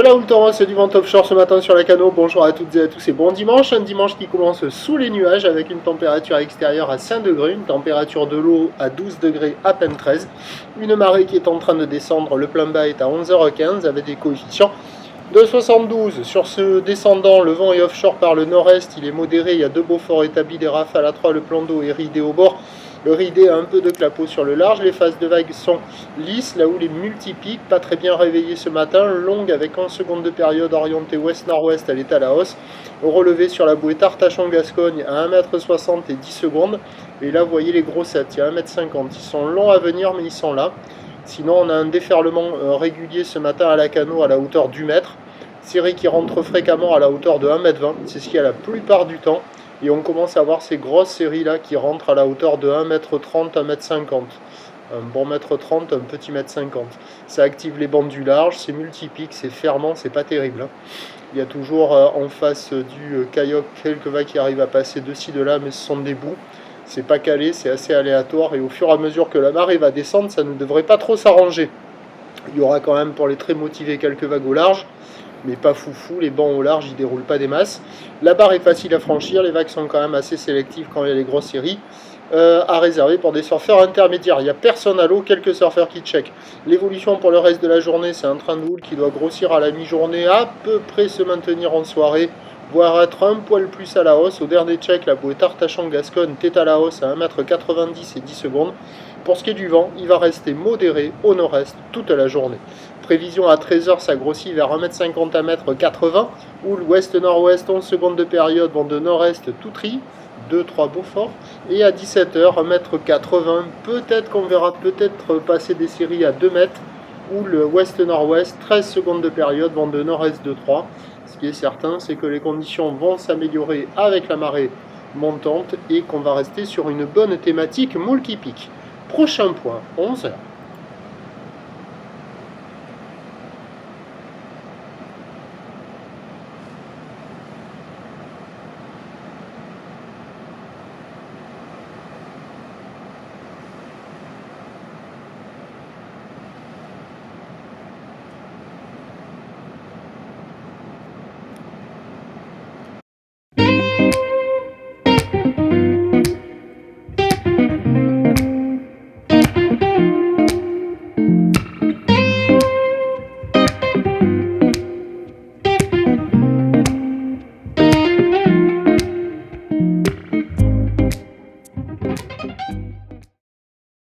la houle torrence et du vent offshore ce matin sur la Cano. Bonjour à toutes et à tous et bon dimanche. Un dimanche qui commence sous les nuages avec une température extérieure à 5 degrés, une température de l'eau à 12 degrés à peine 13. Une marée qui est en train de descendre, le plein bas est à 11h15 avec des coefficients de 72. Sur ce descendant, le vent est offshore par le nord-est, il est modéré, il y a deux beaux forts établis, des rafales à 3, le plan d'eau est ridé au bord. Le ridé a un peu de clapot sur le large, les phases de vagues sont lisses, là où les multipiques, pas très bien réveillées ce matin, longue avec 11 secondes de période orientée ouest-nord-ouest, elle est à la hausse. Au relevé sur la bouée Tartachon-Gascogne à 1,60 m et 10 secondes. Et là, vous voyez les gros 7, il y a 1,50 m. Ils sont longs à venir, mais ils sont là. Sinon, on a un déferlement régulier ce matin à la Cano à la hauteur du mètre. Série qui rentre fréquemment à la hauteur de 1,20 m, c'est ce qu'il y a la plupart du temps. Et on commence à voir ces grosses séries là qui rentrent à la hauteur de 1,30 m, 1,50 m. Un bon 1,30 m, un petit 1,50 m. Ça active les bandes du large, c'est multipique, c'est fermant, c'est pas terrible. Il y a toujours en face du kayak quelques vagues qui arrivent à passer de ci de là, mais ce sont des bouts. C'est pas calé, c'est assez aléatoire. Et au fur et à mesure que la marée va descendre, ça ne devrait pas trop s'arranger. Il y aura quand même pour les très motivés quelques vagues au large, mais pas foufou, les bancs au large, ils déroulent pas des masses. La barre est facile à franchir, les vagues sont quand même assez sélectives quand il y a les grosses séries. À réserver pour des surfeurs intermédiaires. Il n'y a personne à l'eau, quelques surfeurs qui checkent. L'évolution pour le reste de la journée, c'est un train de houle qui doit grossir à la mi-journée, à peu près se maintenir en soirée, voire être un poil plus à la hausse. Au dernier check, la bouée Tartachon-Gascogne est à la hausse à 1,90 m et 10 secondes. Pour ce qui est du vent, il va rester modéré au nord-est toute la journée. Prévision à 13h, ça grossit vers 1,50 m à 1,80 m. Houle ouest-nord-ouest, 11 secondes de période, vent de nord-est tout tri. 2-3 beaux forts. Et à 17h, 1,80 m. Peut-être qu'on verra peut-être passer des séries à 2 mètres. Houle ouest-nord-ouest, 13 secondes de période, vent de nord-est de 3. Ce qui est certain, c'est que les conditions vont s'améliorer avec la marée montante et qu'on va rester sur une bonne thématique moule qui pique. Prochain point, 11h.